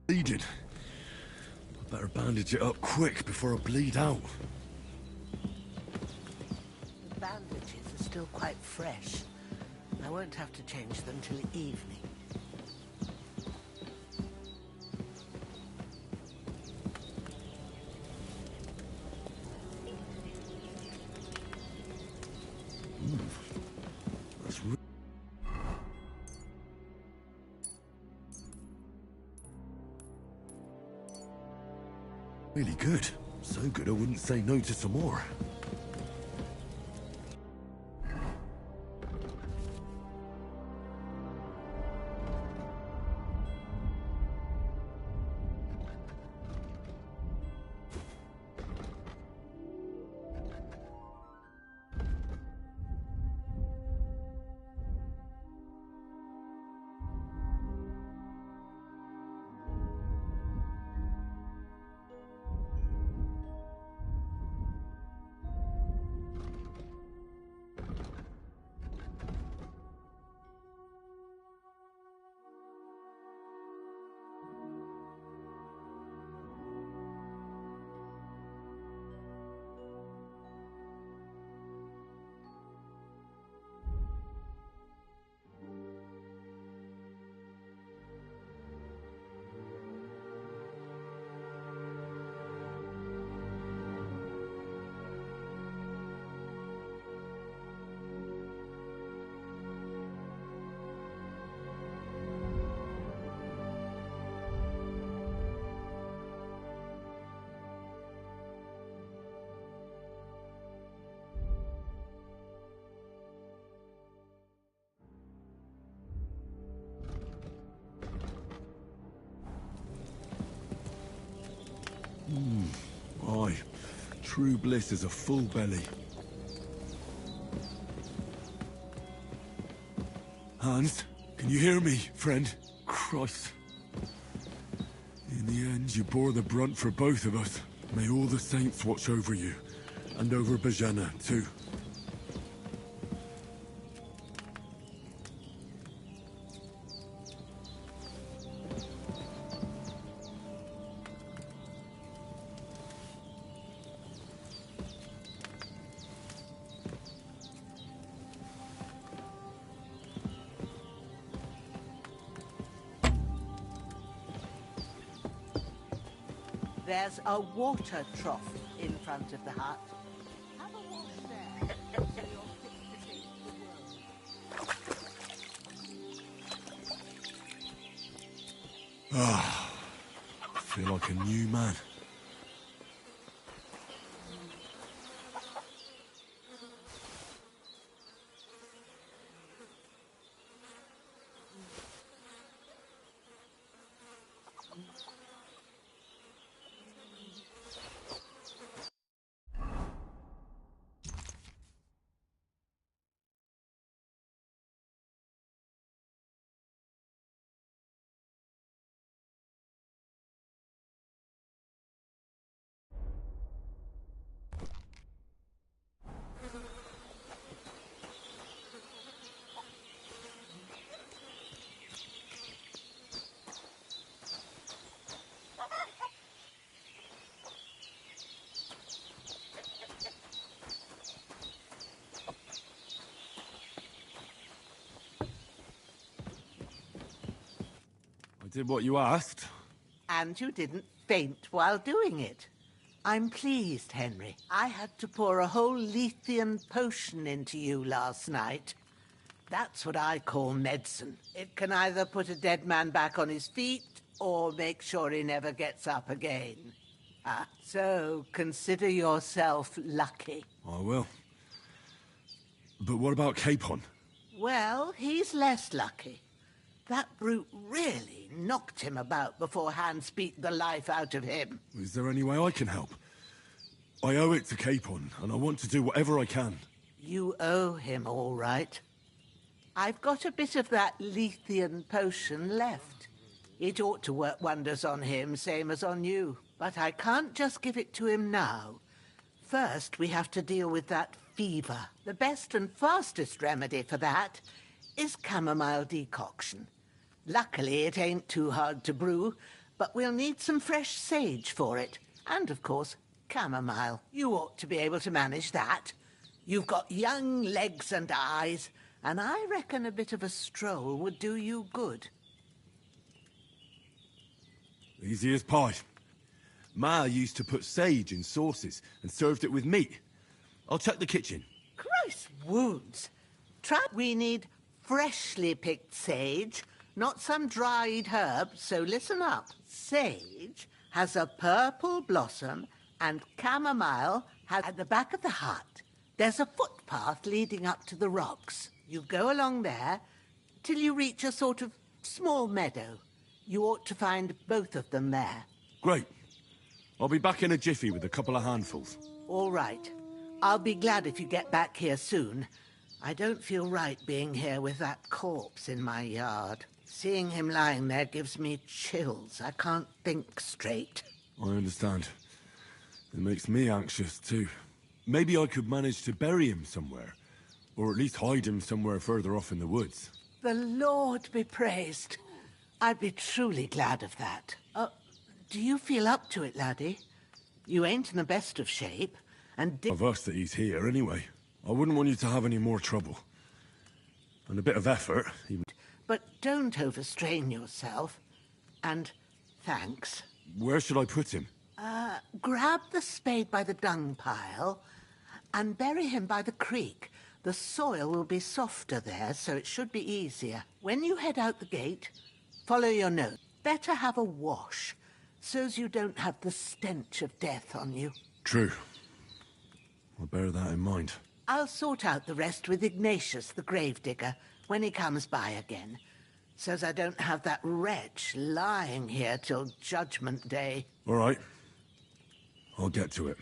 Bleeding. I better bandage it up quick before I bleed out. The bandages are still quite fresh. I won't have to change them till evening. That's really good. So good I wouldn't say no to some more. Aye. True bliss is a full belly. Hans, can you hear me, friend? Christ. In the end, you bore the brunt for both of us. May all the saints watch over you. And over Bajana, too. There's a water trough in front of the hut. Have a wash there, so you're fit to face the world. Ah, I feel like a new man. I did what you asked. And you didn't faint while doing it. I'm pleased, Henry. I had to pour a whole Lethean potion into you last night. That's what I call medicine. It can either put a dead man back on his feet or make sure he never gets up again. So consider yourself lucky. I will. But what about Capon? Well, he's less lucky. That brute really knocked him about before Hans beat the life out of him. Is there any way I can help? I owe it to Capon, and I want to do whatever I can. You owe him, all right. I've got a bit of that Lethean potion left. It ought to work wonders on him, same as on you. But I can't just give it to him now. First, we have to deal with that fever. The best and fastest remedy for that is chamomile decoction. Luckily, it ain't too hard to brew, but we'll need some fresh sage for it. And, of course, chamomile. You ought to be able to manage that. You've got young legs and eyes, and I reckon a bit of a stroll would do you good. Easy as pie. Ma used to put sage in sauces and served it with meat. I'll check the kitchen. Christ wounds! We need freshly picked sage, not some dried herb, so listen up. Sage has a purple blossom, and chamomile has at the back of the hut. There's a footpath leading up to the rocks. You go along there till you reach a sort of small meadow. You ought to find both of them there. Great. I'll be back in a jiffy with a couple of handfuls. All right. I'll be glad if you get back here soon. I don't feel right being here with that corpse in my yard. Seeing him lying there gives me chills. I can't think straight. I understand. It makes me anxious, too. Maybe I could manage to bury him somewhere. Or at least hide him somewhere further off in the woods. The Lord be praised. I'd be truly glad of that. Do you feel up to it, laddie? You ain't in the best of shape, and Of us that he's here, anyway. I wouldn't want you to have any more trouble. And a bit of effort, even... But don't overstrain yourself. And thanks. Where should I put him? Grab the spade by the dung pile and bury him by the creek. The soil will be softer there, so it should be easier. When you head out the gate, follow your nose. Better have a wash, so's you don't have the stench of death on you. True. I'll bear that in mind. I'll sort out the rest with Ignatius, the gravedigger, when he comes by again, so's I don't have that wretch lying here till Judgment Day. All right. I'll get to it.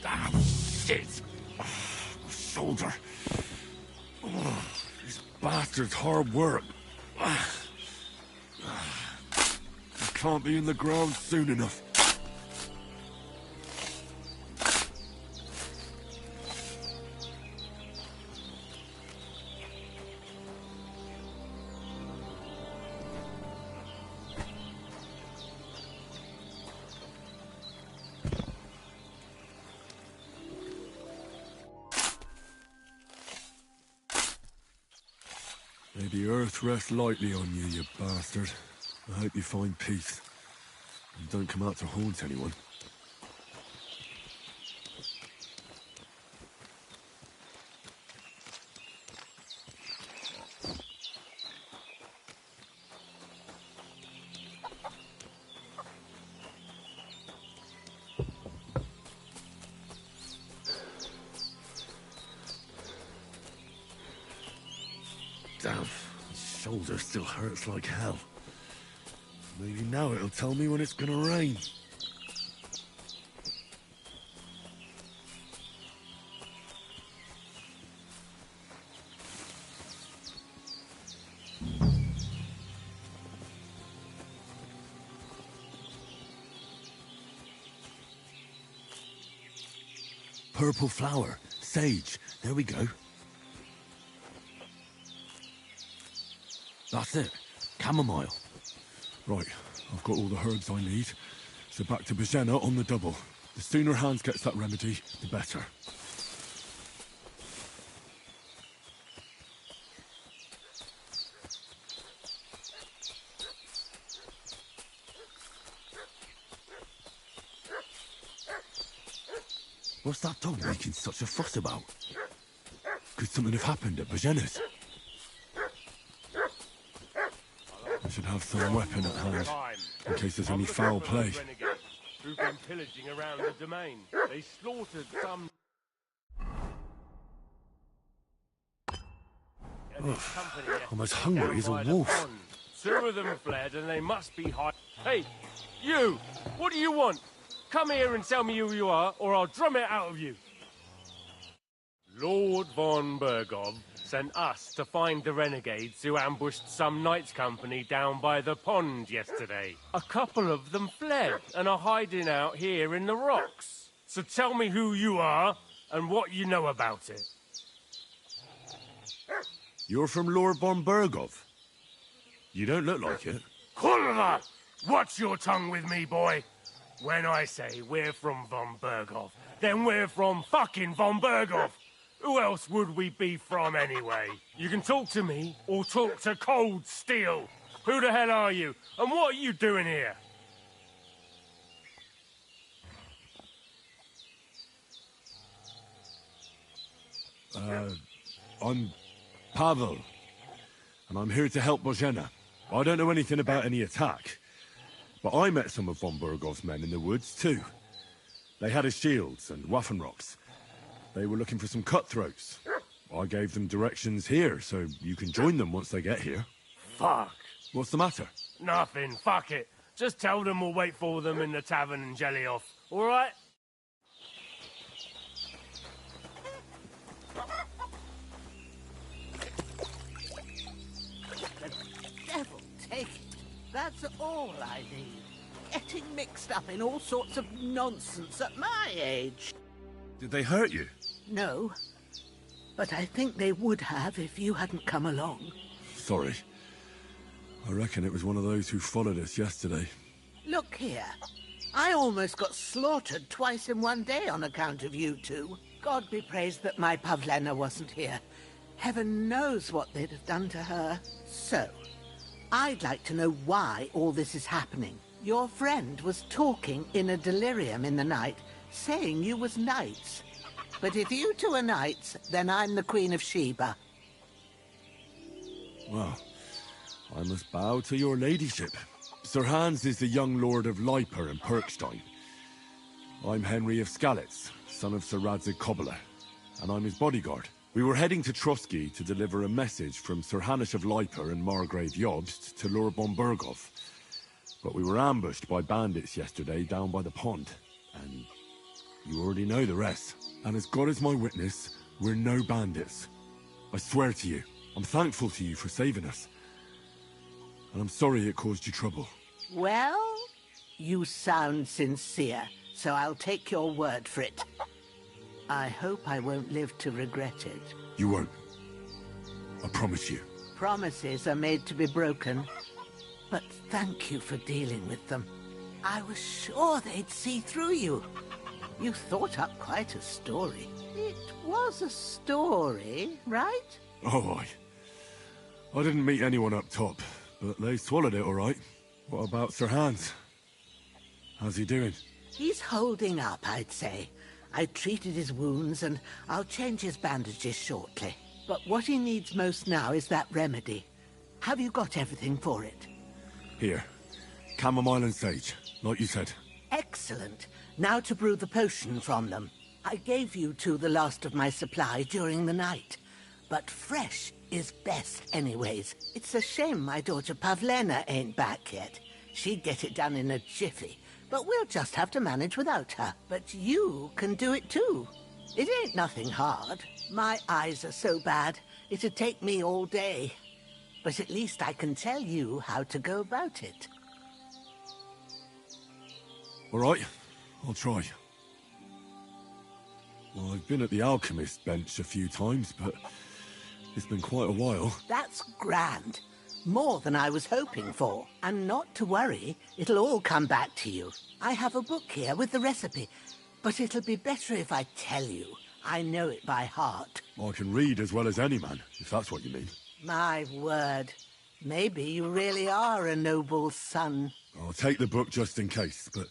Ah, shit! Oh, my shoulder. Oh, this bastard's hard work. I can't be in the ground soon enough. May the earth rest lightly on you, you bastard. I hope you find peace. And don't come out to haunt anyone. shoulder still hurts like hell. Maybe now it'll tell me when it's gonna rain. Purple flower. Sage. There we go. That's it. Chamomile. Right, I've got all the herbs I need. So back to Bajena on the double. The sooner Hans gets that remedy, the better. What's that dog making such a fuss about? Could something have happened at Bajena's? I should have some weapon at hand, in case there's any foul play. Who've been pillaging around the domain. They slaughtered some... I'm as hungry as a wolf. Two of them fled and they must be high... Hey, you! What do you want? Come here and tell me who you are, or I'll drum it out of you. Lord von Bergov sent us to find the renegades who ambushed some knights' company down by the pond yesterday. A couple of them fled and are hiding out here in the rocks. So tell me who you are and what you know about it. You're from Lord von Bergov? You don't look like it. Kulva! Watch your tongue with me, boy. When I say we're from von Bergov, then we're from fucking von Bergov. Who else would we be from anyway? You can talk to me or talk to cold steel. Who the hell are you? And what are you doing here? I'm Pavel, and I'm here to help Bojena. I don't know anything about any attack, but I met some of von Bergov's men in the woods too. They had his shields and Waffenrocks. They were looking for some cutthroats. I gave them directions here, so you can join them once they get here. Fuck. What's the matter? Nothing, fuck it. Just tell them we'll wait for them in the tavern in Jelioff, all right? The devil take it. That's all I need. Getting mixed up in all sorts of nonsense at my age. Did they hurt you? No, but I think they would have if you hadn't come along. Sorry. I reckon it was one of those who followed us yesterday. Look here. I almost got slaughtered twice in one day on account of you two. God be praised that my Pavlena wasn't here. Heaven knows what they'd have done to her. So, I'd like to know why all this is happening. Your friend was talking in a delirium in the night, saying you was knights. But if you two are knights, then I'm the Queen of Sheba. Well, I must bow to your ladyship. Sir Hans is the young lord of Leiper and Perkstein. I'm Henry of Skalitz, son of Sir Radzig Kobyla, and I'm his bodyguard. We were heading to Trotsky to deliver a message from Sir Hanish of Leiper and Margrave Jobst to Lord von Bergov. But we were ambushed by bandits yesterday down by the pond, and you already know the rest. And as God is my witness, we're no bandits. I swear to you, I'm thankful to you for saving us. And I'm sorry it caused you trouble. Well, you sound sincere, so I'll take your word for it. I hope I won't live to regret it. You won't. I promise you. Promises are made to be broken. But thank you for dealing with them. I was sure they'd see through you. You thought up quite a story. It was a story, right? Oh, I didn't meet anyone up top, but they swallowed it all right. What about Sir Hans? How's he doing? He's holding up, I'd say. I treated his wounds, and I'll change his bandages shortly. But what he needs most now is that remedy. Have you got everything for it? Here. Chamomile and sage, like you said. Excellent. Now to brew the potion from them. I gave you two the last of my supply during the night. but fresh is best anyways. It's a shame my daughter Pavlena ain't back yet. She'd get it done in a jiffy, but we'll just have to manage without her. But you can do it too. It ain't nothing hard. My eyes are so bad, it'd take me all day. But at least I can tell you how to go about it. All right, I'll try. Well, I've been at the alchemist bench a few times, but it's been quite a while. That's grand. More than I was hoping for. And not to worry, it'll all come back to you. I have a book here with the recipe, but it'll be better if I tell you. I know it by heart. I can read as well as any man, if that's what you mean. My word. Maybe you really are a noble son. I'll take the book just in case, but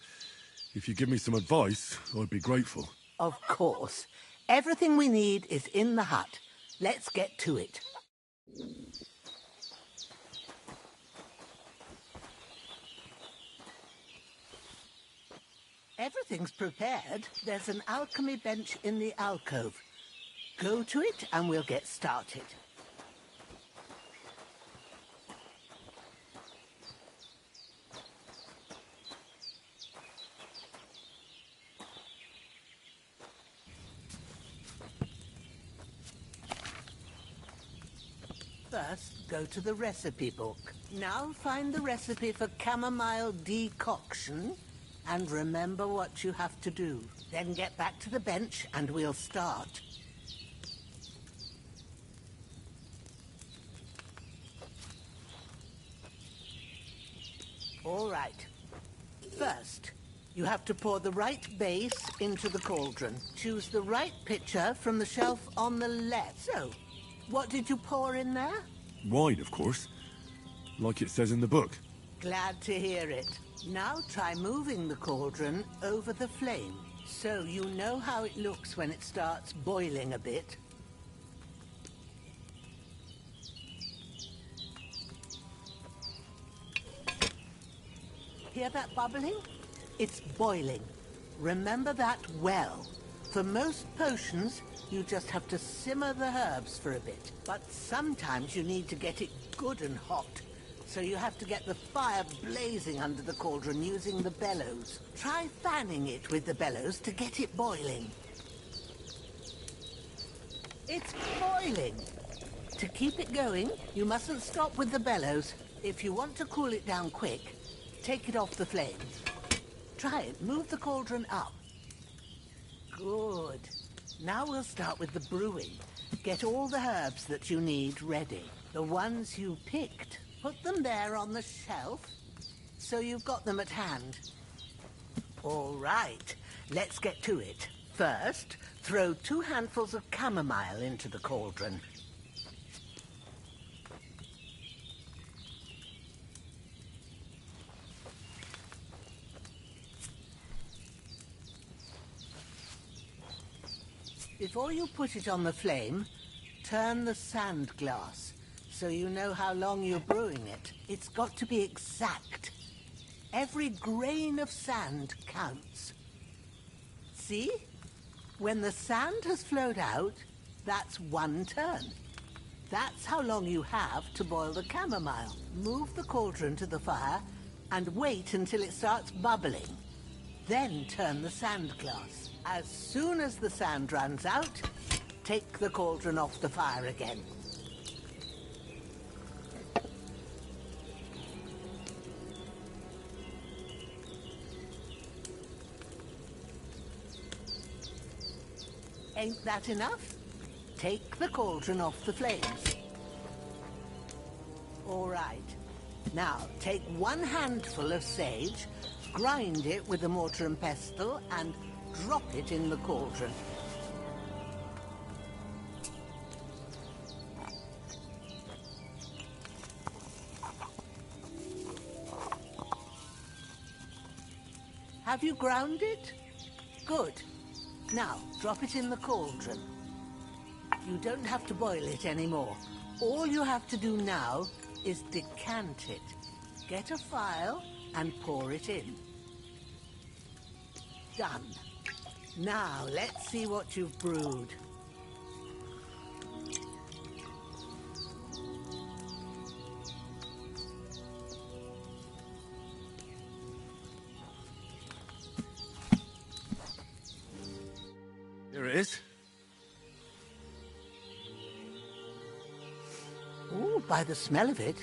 if you give me some advice, I'd be grateful. Of course. Everything we need is in the hut. Let's get to it. Everything's prepared. There's an alchemy bench in the alcove. Go to it and we'll get started. First, go to the recipe book. Now find the recipe for chamomile decoction and remember what you have to do. Then get back to the bench and we'll start. All right. First, you have to pour the right base into the cauldron. Choose the right pitcher from the shelf on the left. So, what did you pour in there? Wine, of course. Like it says in the book. Glad to hear it. Now try moving the cauldron over the flame, so you know how it looks when it starts boiling a bit. Hear that bubbling? It's boiling. Remember that well. For most potions, you just have to simmer the herbs for a bit. But sometimes you need to get it good and hot. So you have to get the fire blazing under the cauldron using the bellows. Try fanning it with the bellows to get it boiling. It's boiling. To keep it going, you mustn't stop with the bellows. If you want to cool it down quick, take it off the flames. Try it. Move the cauldron up. Good. Now we'll start with the brewing. Get all the herbs that you need ready. The ones you picked. Put them there on the shelf, so you've got them at hand. All right, let's get to it. First, throw 2 handfuls of chamomile into the cauldron. Before you put it on the flame, turn the sand glass, so you know how long you're brewing it. It's got to be exact. Every grain of sand counts. See? When the sand has flowed out, that's 1 turn. That's how long you have to boil the chamomile. Move the cauldron to the fire and wait until it starts bubbling. Then turn the sand glass. As soon as the sand runs out, take the cauldron off the fire again. Ain't that enough? Take the cauldron off the flames. All right. Now, take 1 handful of sage, grind it with a mortar and pestle, and drop it in the cauldron. Have you ground it? Good. Now, drop it in the cauldron. You don't have to boil it anymore. All you have to do now is decant it. Get a phial and pour it in. Done. Now, let's see what you've brewed. Here it is. Oh, by the smell of it,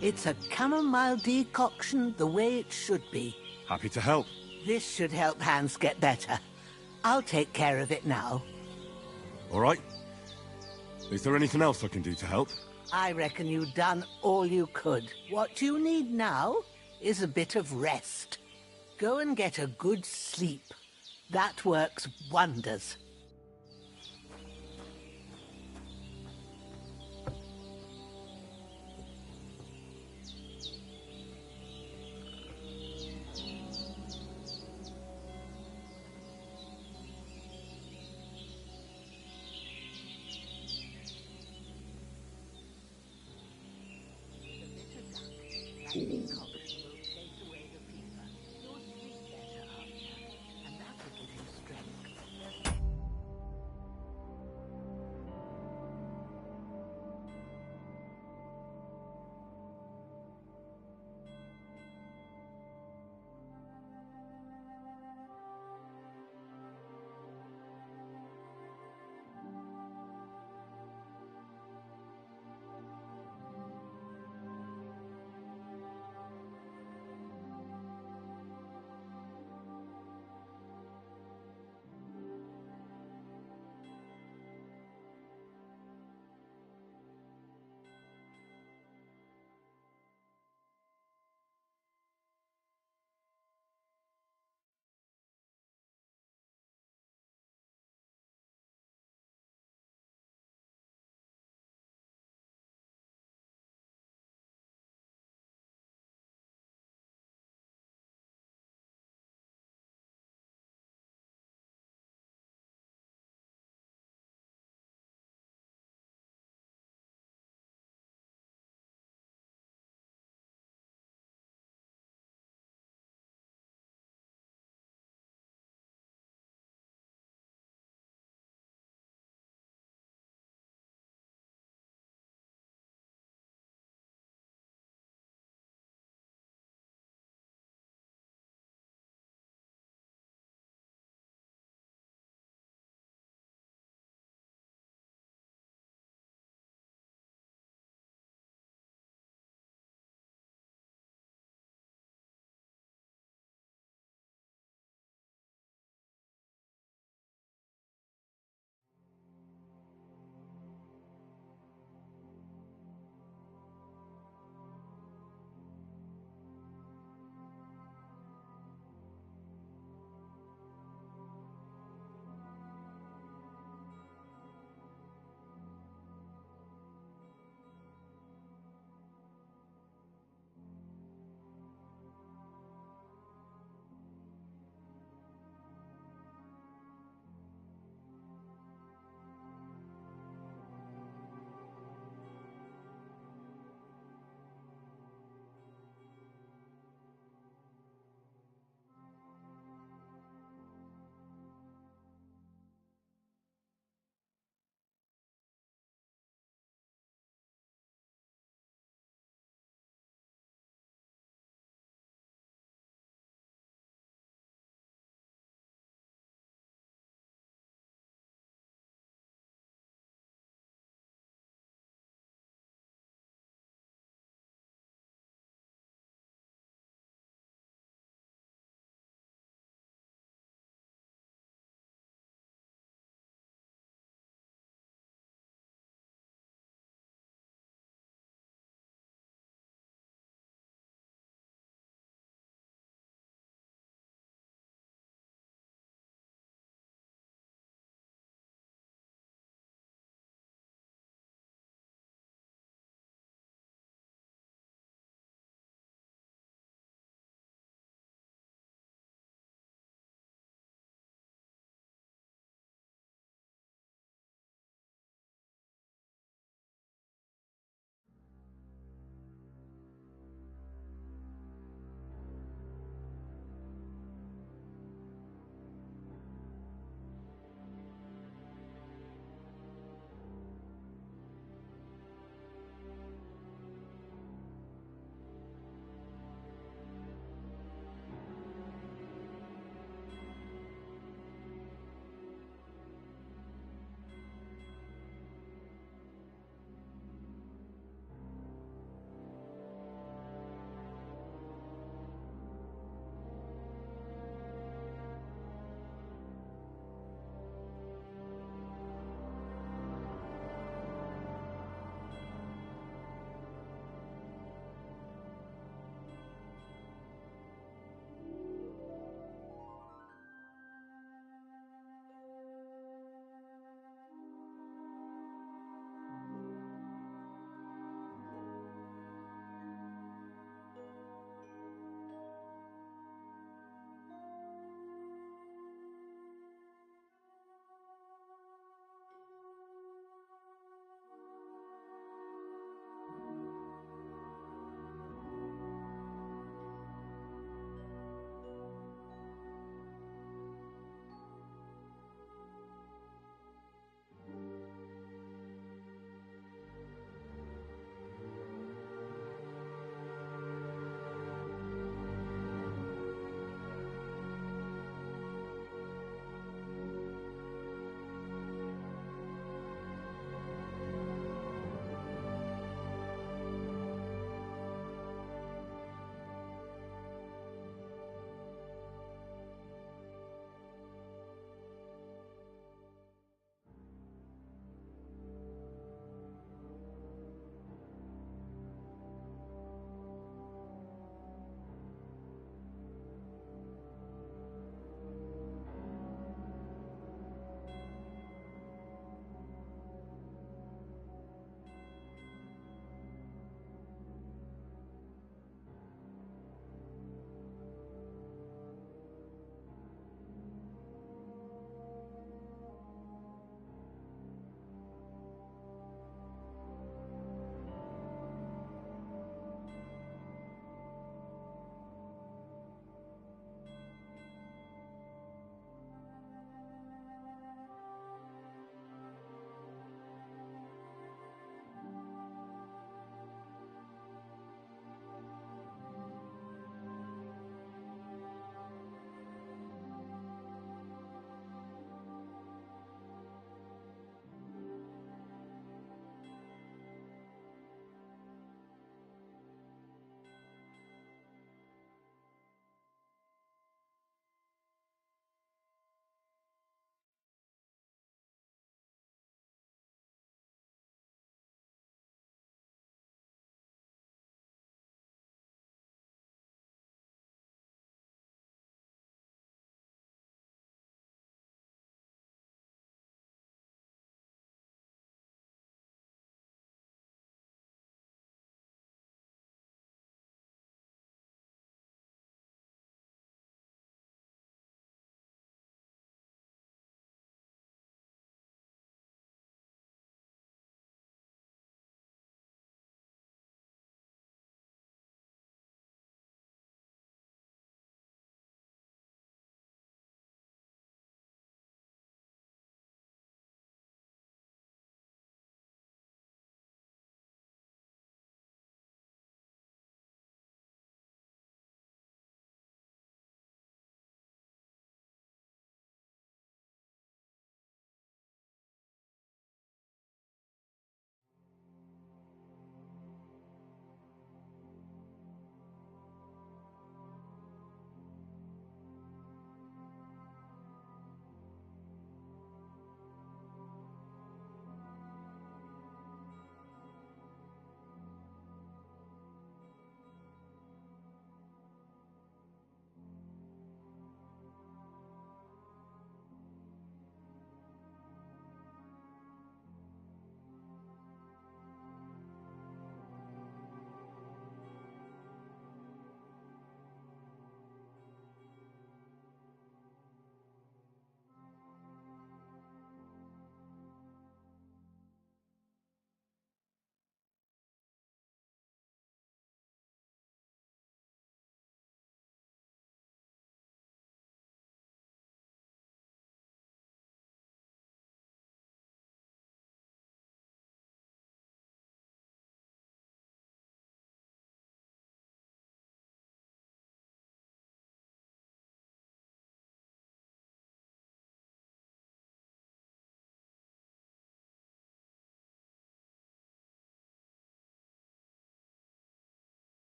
it's a chamomile decoction the way it should be. Happy to help. This should help Hans get better. I'll take care of it now. All right. Is there anything else I can do to help? I reckon you've done all you could. What you need now is a bit of rest. Go and get a good sleep. That works wonders.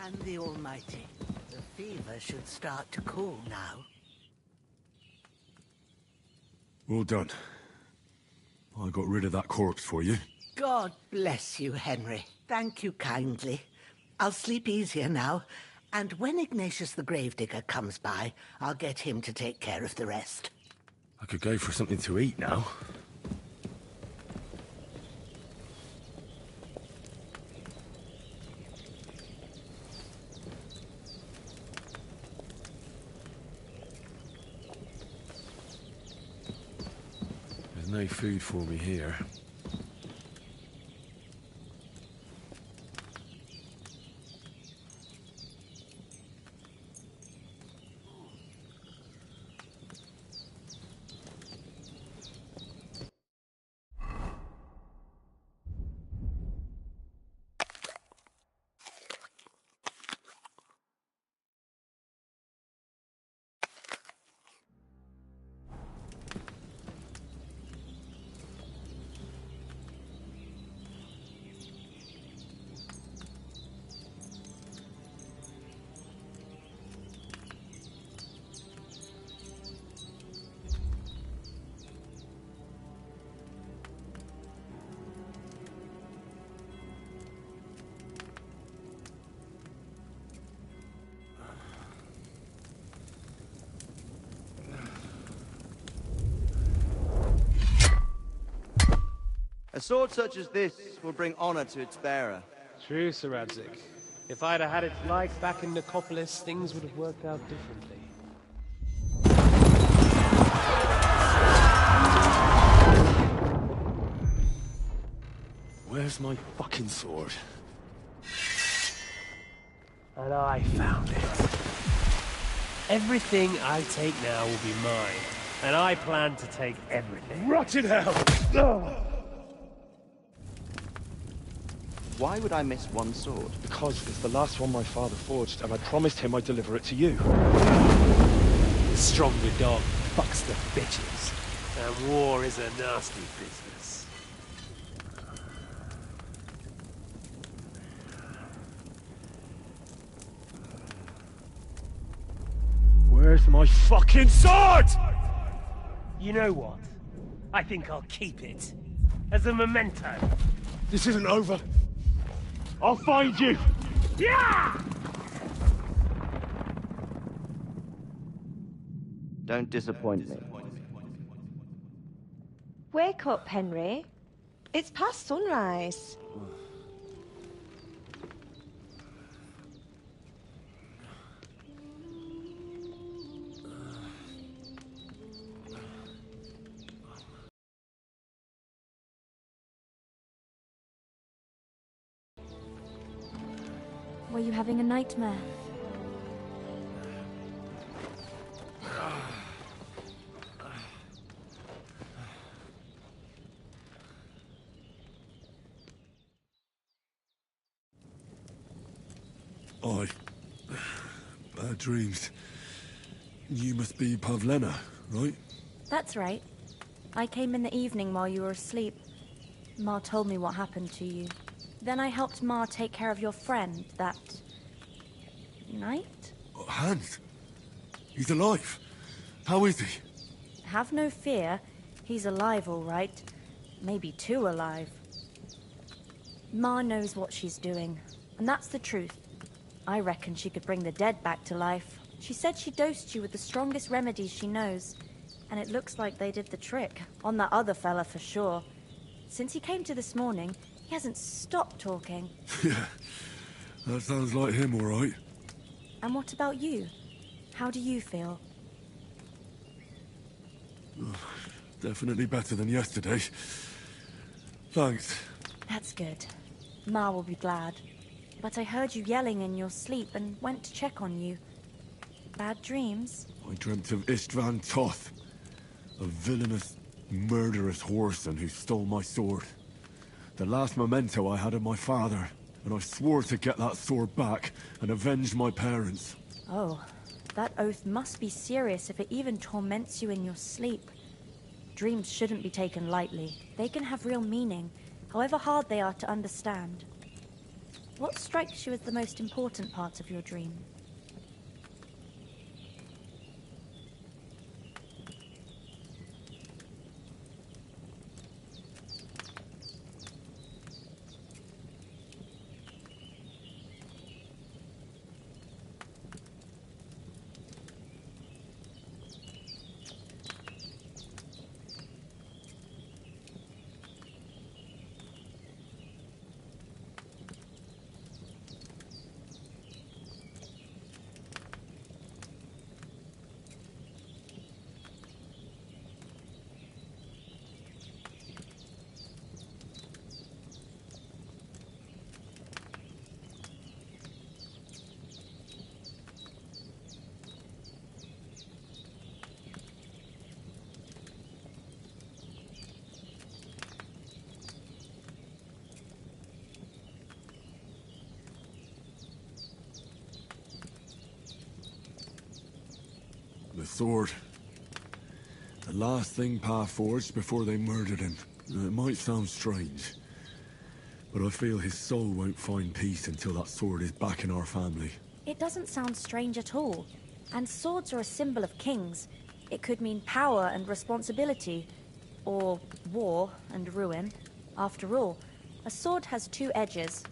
and the Almighty. The fever should start to cool now. Well done. I got rid of that corpse for you. God bless you, Henry. Thank you kindly. I'll sleep easier now, and when Ignatius the Gravedigger comes by, I'll get him to take care of the rest. I could go for something to eat now. There's no food for me here. A sword such as this will bring honor to its bearer. True, Sir Radzik. If I'd have had its like back in Nicopolis, things would have worked out differently. Where's my fucking sword? And I found it. Everything I take now will be mine, and I plan to take everything. Rot in hell! Why would I miss one sword? Because it's the last one my father forged, and I promised him I'd deliver it to you. The stronger dog fucks the bitches, and war is a nasty business. Where's my fucking sword? You know what? I think I'll keep it. As a memento. This isn't over. I'll find you! Yeah! Don't disappoint me. Wake up, Henry. It's past sunrise. Were you having a nightmare? Bad dreams. You must be Pavlena, right? That's right. I came in the evening while you were asleep. Ma told me what happened to you. Then I helped Ma take care of your friend that night? Hans? He's alive. How is he? Have no fear. He's alive, all right. Maybe too alive. Ma knows what she's doing, and that's the truth. I reckon she could bring the dead back to life. She said she dosed you with the strongest remedies she knows, and it looks like they did the trick. On that other fella for sure. Since he came to this morning, he hasn't stopped talking. Yeah, that sounds like him, all right. And what about you? How do you feel? Definitely better than yesterday. Thanks. That's good. Ma will be glad. But I heard you yelling in your sleep and went to check on you. Bad dreams? I dreamt of Istvan Toth, a villainous, murderous whoreson who stole my sword. The last memento I had of my father, and I swore to get that sword back and avenge my parents. Oh, that oath must be serious if it even torments you in your sleep. Dreams shouldn't be taken lightly. They can have real meaning, however hard they are to understand. What strikes you as the most important part of your dream? The sword. The last thing Pa forged before they murdered him. It might sound strange, but I feel his soul won't find peace until that sword is back in our family. It doesn't sound strange at all. And swords are a symbol of kings. It could mean power and responsibility, or war and ruin. After all, a sword has two edges,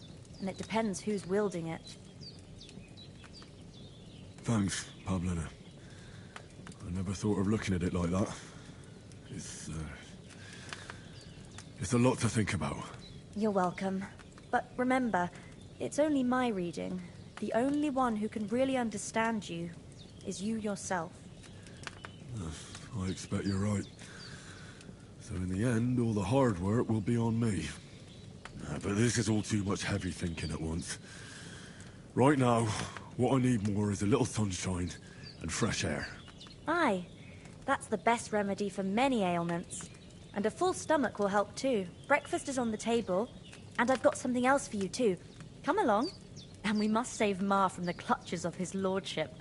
and it depends who's wielding it. Thanks, Pablina. I never thought of looking at it like that. It's a lot to think about. You're welcome. But remember, it's only my reading. The only one who can really understand you is you yourself. I expect you're right. So in the end, all the hard work will be on me. But this is all too much heavy thinking at once. Right now, what I need more is a little sunshine and fresh air. Aye, that's the best remedy for many ailments. And a full stomach will help too. Breakfast is on the table, and I've got something else for you too. Come along, and we must save Ma from the clutches of his lordship.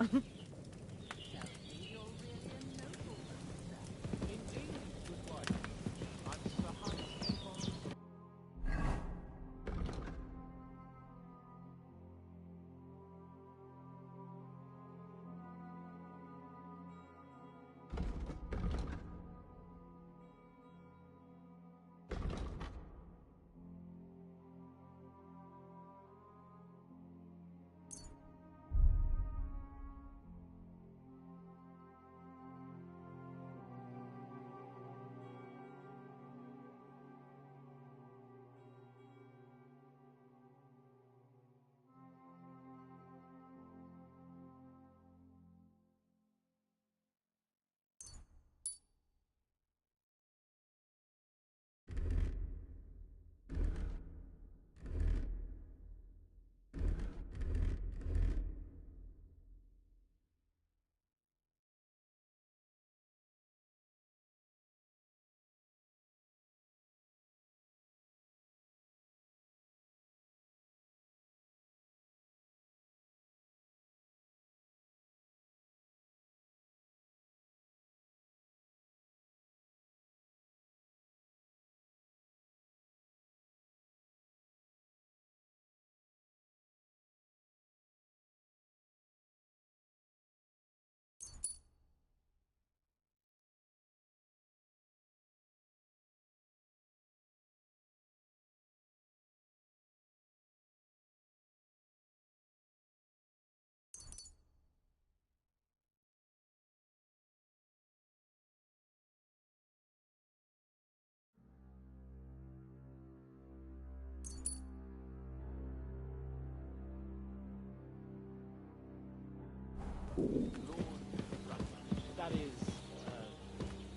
That is,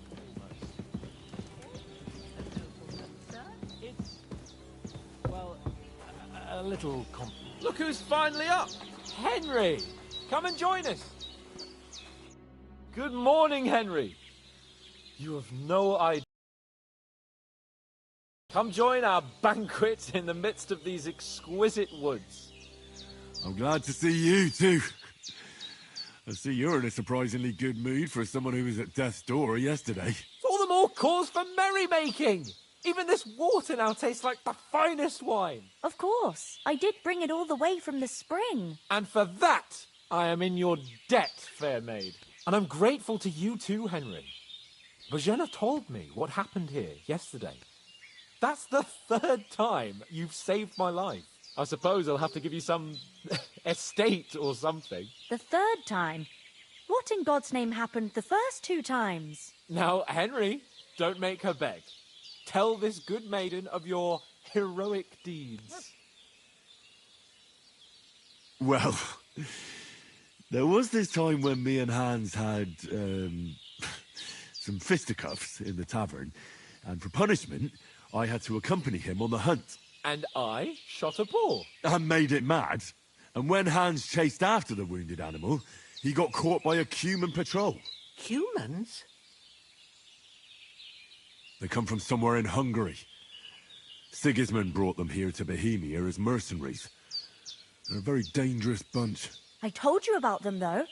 almost. It's, well, a little Look who's finally up! Henry! Come and join us! Good morning, Henry! You have no idea. Come join our banquet in the midst of these exquisite woods. I'm glad to see you, too. I see you're in a surprisingly good mood for someone who was at death's door yesterday. All the more cause for merrymaking! Even this water now tastes like the finest wine. Of course. I did bring it all the way from the spring. And for that, I am in your debt, fair maid. And I'm grateful to you too, Henry. Bojena told me what happened here yesterday. That's the 3rd time you've saved my life. I suppose I'll have to give you some estate or something. The 3rd time? What in God's name happened the first 2 times? Now, Henry, don't make her beg. Tell this good maiden of your heroic deeds. Well, there was this time when me and Hans had some fisticuffs in the tavern, and for punishment, I had to accompany him on the hunt. And I shot a boar. And made it mad. And when Hans chased after the wounded animal, he got caught by a human patrol. Humans? They come from somewhere in Hungary. Sigismund brought them here to Bohemia as mercenaries. They're a very dangerous bunch. I told you about them, though.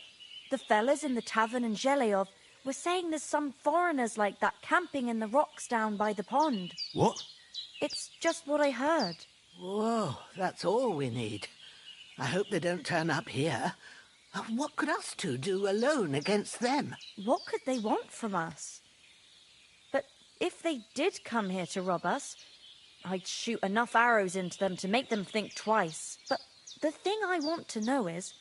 The fellas in the tavern in Zheleov were saying there's some foreigners like that camping in the rocks down by the pond. What? It's just what I heard. Whoa, that's all we need. I hope they don't turn up here. What could us two do alone against them? What could they want from us? But if they did come here to rob us, I'd shoot enough arrows into them to make them think twice. But the thing I want to know is,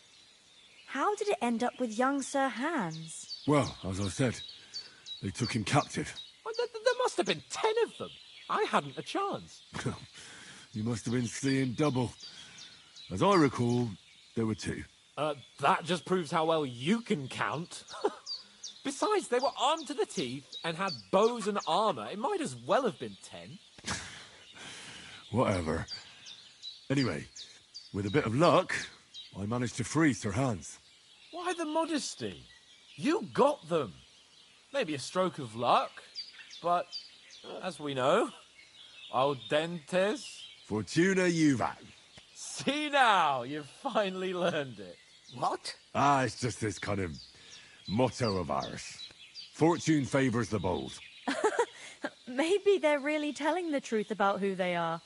how did it end up with young Sir Hans? Well, as I said, they took him captive. Well, there must have been 10 of them. I hadn't a chance. You must have been seeing double. As I recall, there were 2. That just proves how well you can count. Besides, they were armed to the teeth and had bows and armour. It might as well have been 10. Whatever. Anyway, with a bit of luck, I managed to free Sir Hans. Why the modesty? You got them. Maybe a stroke of luck, but as we know, audentes. Fortuna juvat. See now, you've finally learned it. What? It's just this kind of motto of ours. Fortune favours the bold. Maybe they're really telling the truth about who they are.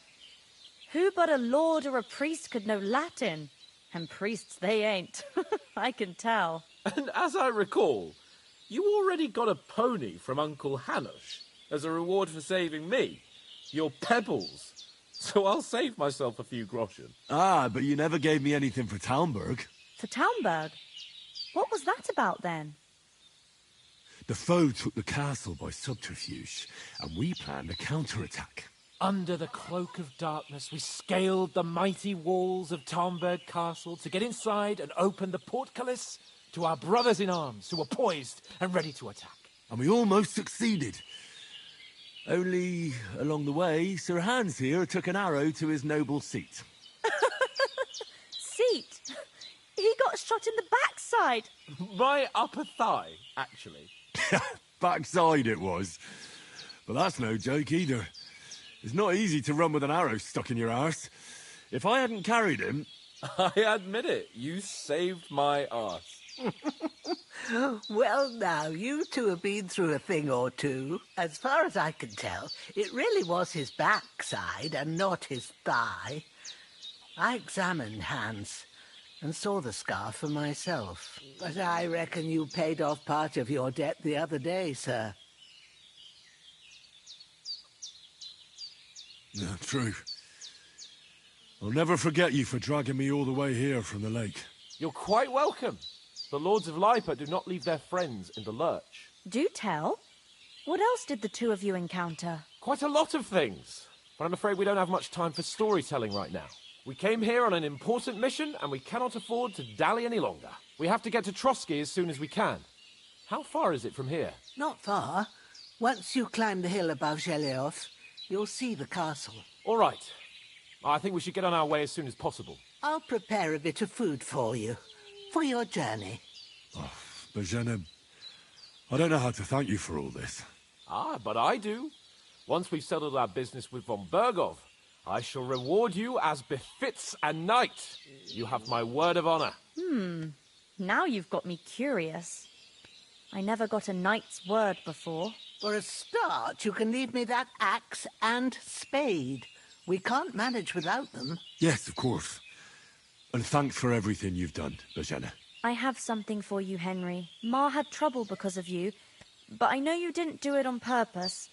Who but a lord or a priest could know Latin? And priests they ain't. I can tell. And as I recall, you already got a pony from Uncle Hanush as a reward for saving me. Your pebbles. So I'll save myself a few groschen. But you never gave me anything for Talmberg. For Talmberg? What was that about then? The foe took the castle by subterfuge, and we planned a counterattack. Under the cloak of darkness, we scaled the mighty walls of Talmberg Castle to get inside and open the portcullis to our brothers in arms who were poised and ready to attack. And we almost succeeded. Only, along the way, Sir Hans here took an arrow to his noble seat. Seat? He got shot in the backside. My upper thigh, actually. Backside it was. But that's no joke either. It's not easy to run with an arrow stuck in your arse. If I hadn't carried him... I admit it, you saved my arse. Well, now, you two have been through a thing or two. As far as I can tell, it really was his backside and not his thigh. I examined Hans and saw the scar for myself. But I reckon you paid off part of your debt the other day, sir. Yeah, true. I'll never forget you for dragging me all the way here from the lake. You're quite welcome. The Lords of Lipa do not leave their friends in the lurch. Do tell. What else did the two of you encounter? Quite a lot of things. But I'm afraid we don't have much time for storytelling right now. We came here on an important mission, and we cannot afford to dally any longer. We have to get to Trotsky as soon as we can. How far is it from here? Not far. Once you climb the hill above Zheleov, you'll see the castle. All right. I think we should get on our way as soon as possible. I'll prepare a bit of food for you, for your journey. Oh, Bojena, I don't know how to thank you for all this. But I do. Once we've settled our business with von Bergov, I shall reward you as befits a knight. You have my word of honor. Now you've got me curious. I never got a knight's word before. For a start, you can leave me that axe and spade. We can't manage without them. Yes, of course. And thanks for everything you've done, Bajana. I have something for you, Henry. Ma had trouble because of you, but I know you didn't do it on purpose,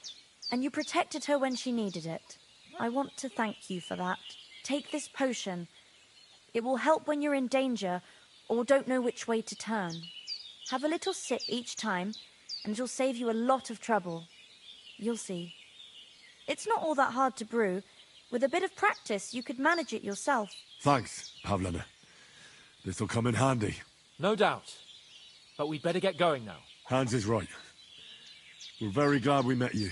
and you protected her when she needed it. I want to thank you for that. Take this potion. It will help when you're in danger or don't know which way to turn. Have a little sip each time, and it'll save you a lot of trouble. You'll see. It's not all that hard to brew. With a bit of practice, you could manage it yourself. Thanks, Pavlana. This'll come in handy. No doubt. But we'd better get going now. Hans is right. We're very glad we met you.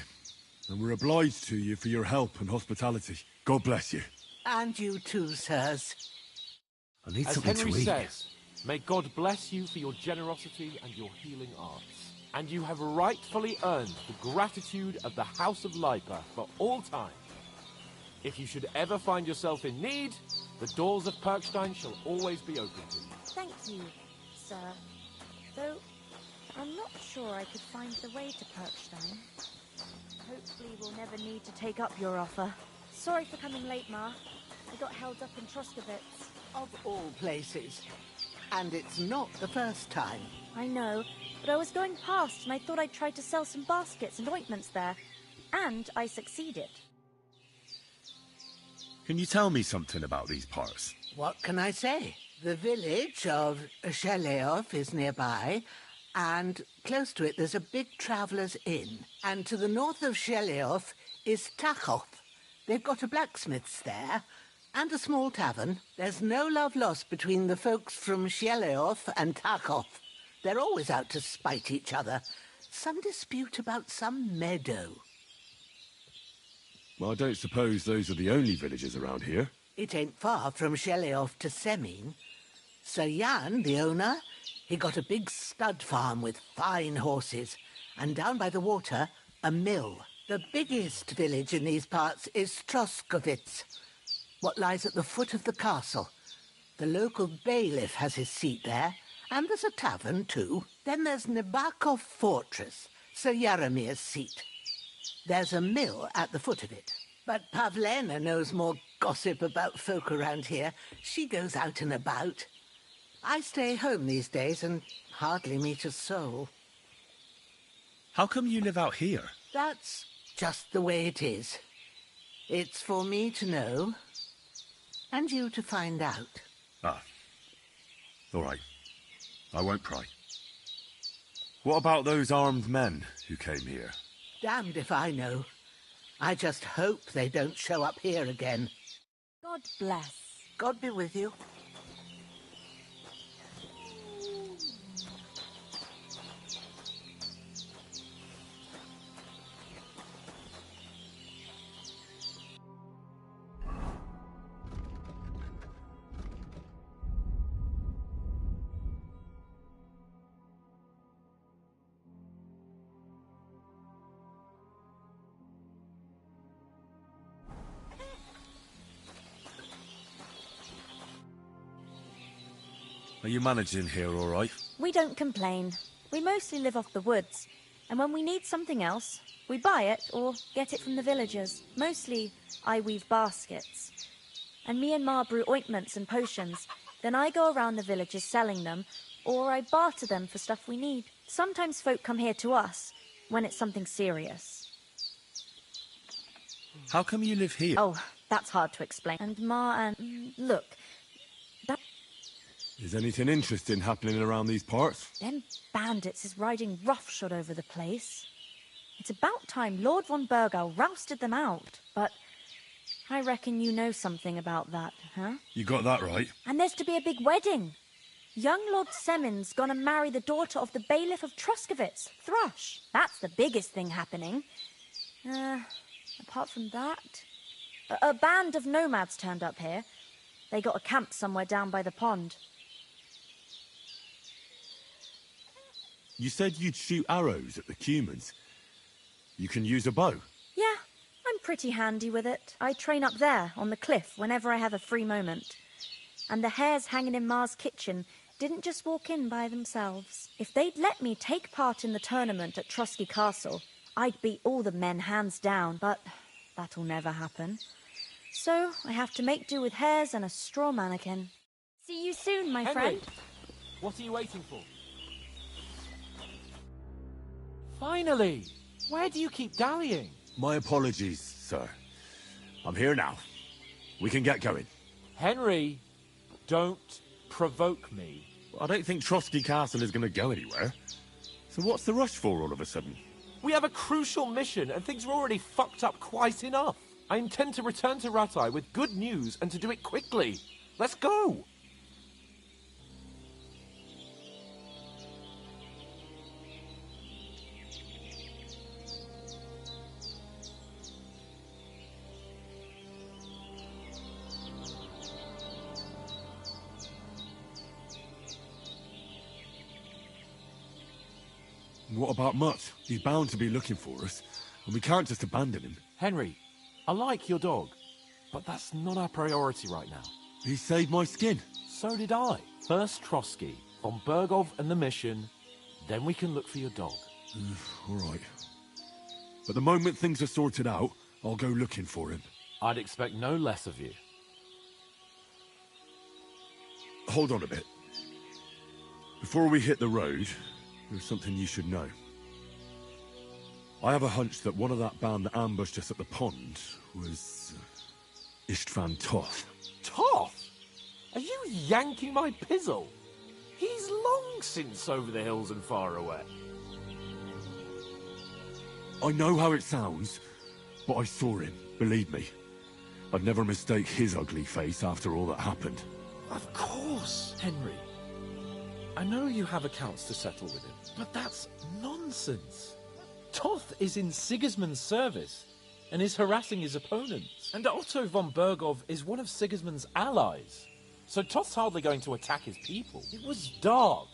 And we're obliged to you for your help and hospitality. God bless you. And you too, sirs. I need As something Henry to eat. says, may God bless you for your generosity and your healing arts. And you have rightfully earned the gratitude of the House of Lipa for all time. If you should ever find yourself in need, the doors of Perkstein shall always be open to you. Thank you, sir. Though, I'm not sure I could find the way to Perkstein. Hopefully we'll never need to take up your offer. Sorry for coming late, Ma. I got held up in Troskowitz. Of all places. And it's not the first time. I know, but I was going past and I thought I'd try to sell some baskets and ointments there. And I succeeded. Can you tell me something about these parts? What can I say? The village of Sheleov is nearby, and close to it there's a big traveller's inn. And to the north of Sheleov is Tachov. They've got a blacksmith's there, and a small tavern. There's no love lost between the folks from Sheleov and Tachov. They're always out to spite each other. Some dispute about some meadow. Well, I don't suppose those are the only villages around here. It ain't far from Sheleov to Semin. Sir Jan, the owner, he got a big stud farm with fine horses, and down by the water, a mill. The biggest village in these parts is Troskowitz, what lies at the foot of the castle. The local bailiff has his seat there, and there's a tavern too. Then there's Nebakov Fortress, Sir Yaramir's seat. There's a mill at the foot of it. But Pavlena knows more gossip about folk around here. She goes out and about. I stay home these days and hardly meet a soul. How come you live out here? That's just the way it is. It's for me to know, and you to find out. Ah. All right. I won't pry. What about those armed men who came here? Damned if I know. I just hope they don't show up here again. God bless. God be with you. Are you managing here all right? We don't complain. We mostly live off the woods, and when we need something else, we buy it or get it from the villagers. Mostly, I weave baskets. And me and Ma brew ointments and potions. Then I go around the villages selling them, or I barter them for stuff we need. Sometimes folk come here to us, when it's something serious. How come you live here? Oh, that's hard to explain. And Ma and... look, that... Is anything interesting happening around these parts? Them bandits is riding roughshod over the place. It's about time Lord von Burgau rousted them out. But I reckon you know something about that, huh? You got that right. And there's to be a big wedding. Young Lord Semin's gonna marry the daughter of the bailiff of Troskowitz, Thrush. That's the biggest thing happening. Apart from that... A band of nomads turned up here. They got a camp somewhere down by the pond. You said you'd shoot arrows at the Cumans. You can use a bow. Yeah, I'm pretty handy with it. I train up there, on the cliff, whenever I have a free moment. And the hares hanging in Ma's kitchen didn't just walk in by themselves. If they'd let me take part in the tournament at Trotsky Castle, I'd beat all the men hands down, but that'll never happen. So I have to make do with hares and a straw mannequin. See you soon, my Henry, friend. what are you waiting for? Finally! Where do you keep dallying? My apologies, sir. I'm here now. We can get going. Henry, don't provoke me. I don't think Trotsky Castle is going to go anywhere. So what's the rush for all of a sudden? We have a crucial mission, and things are already fucked up quite enough. I intend to return to Rattay with good news, and to do it quickly. Let's go! What about Mutt? He's bound to be looking for us, and we can't just abandon him. Henry, I like your dog, but that's not our priority right now. He saved my skin. So did I. First Trotsky, von Bergov and the mission, then we can look for your dog. All right. But the moment things are sorted out, I'll go looking for him. I'd expect no less of you. Hold on a bit. Before we hit the road, there's something you should know. I have a hunch that one of that band that ambushed us at the pond was Istvan Toth. Toth? Are you yanking my pizzle? He's long since over the hills and far away. I know how it sounds, but I saw him, believe me. I'd never mistake his ugly face after all that happened. Of course, Henry. I know you have accounts to settle with him, but that's nonsense. Toth is in Sigismund's service and is harassing his opponents. And Otto von Bergov is one of Sigismund's allies. So Toth's hardly going to attack his people. It was dark.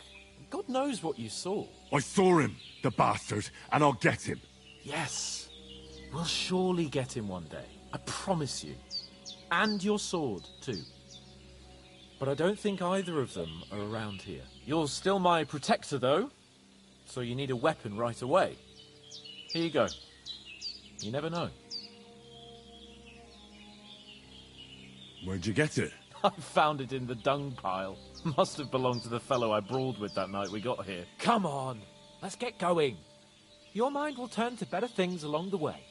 God knows what you saw. I saw him, the bastard, and I'll get him. Yes. We'll surely get him one day. I promise you. And your sword, too. But I don't think either of them are around here. You're still my protector, though. So you need a weapon right away. Here you go. You never know. Where'd you get it? I found it in the dung pile. Must have belonged to the fellow I brawled with that night we got here. Come on, let's get going. Your mind will turn to better things along the way.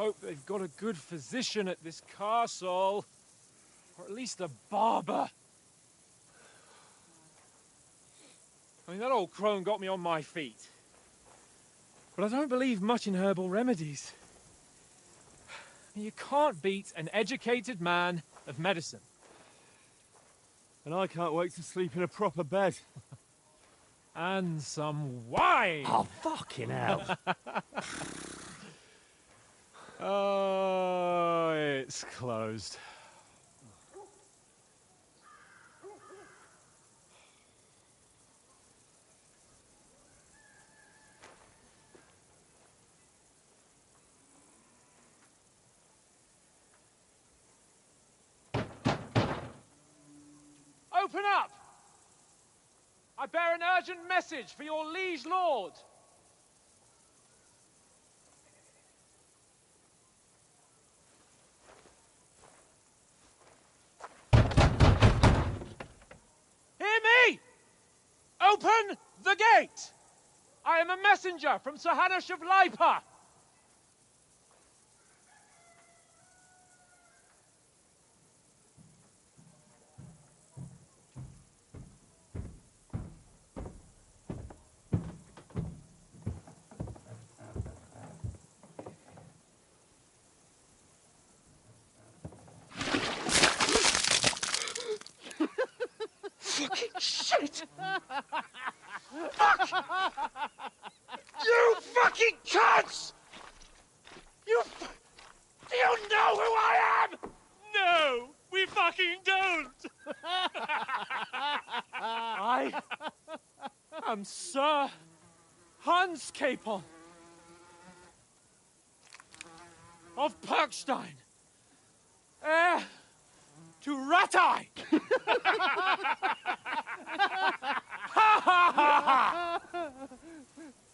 hope they've got a good physician at this castle. Or at least a barber. I mean, that old crone got me on my feet. But I don't believe much in herbal remedies. You can't beat an educated man of medicine. And I can't wait to sleep in a proper bed. And some wine! Oh, fucking hell. Oh, it's closed. Open up! I bear an urgent message for your liege lord. Hear me! Open the gate! I am a messenger from Sir Hanush of Lipa. Fucking shit! Fuck! You fucking cunts! Do you know who I am? No, we fucking don't. I am Sir Hans Capon of Perkstein, heir to Ratai.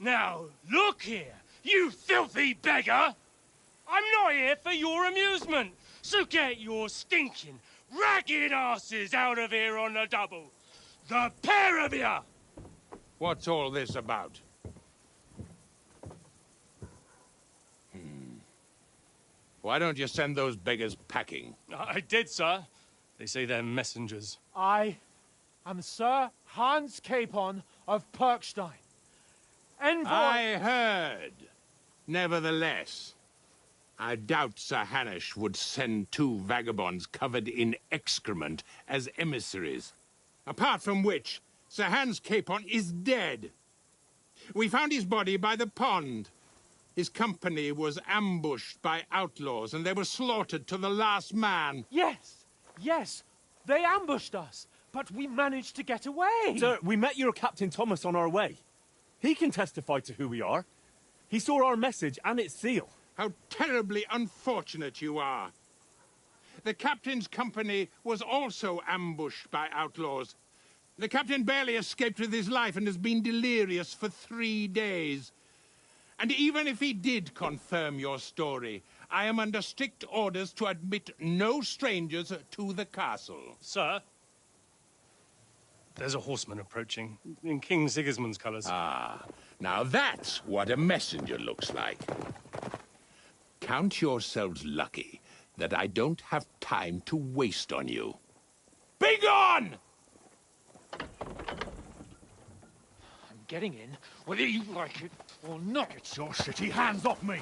Now, look here, you filthy beggar! I'm not here for your amusement, so get your stinking, ragged asses out of here on the double. The pair of you! What's all this about? Why don't you send those beggars packing? I did, sir. They say they're messengers. I am Sir Hans Capon of Perkstein, envoy... I heard. Nevertheless, I doubt Sir Hanush would send two vagabonds covered in excrement as emissaries. Apart from which, Sir Hans Capon is dead. We found his body by the pond. His company was ambushed by outlaws, and they were slaughtered to the last man. Yes, yes, they ambushed us, but we managed to get away. Sir, we met your Captain Thomas on our way. He can testify to who we are. He saw our message and its seal. How terribly unfortunate you are. The captain's company was also ambushed by outlaws. The captain barely escaped with his life and has been delirious for 3 days. And even if he did confirm your story, I am under strict orders to admit no strangers to the castle. Sir, there's a horseman approaching in King Sigismund's colours. Ah, now that's what a messenger looks like. Count yourselves lucky that I don't have time to waste on you. Be gone! I'm getting in, whether you like it or not. Get your shitty hands off me!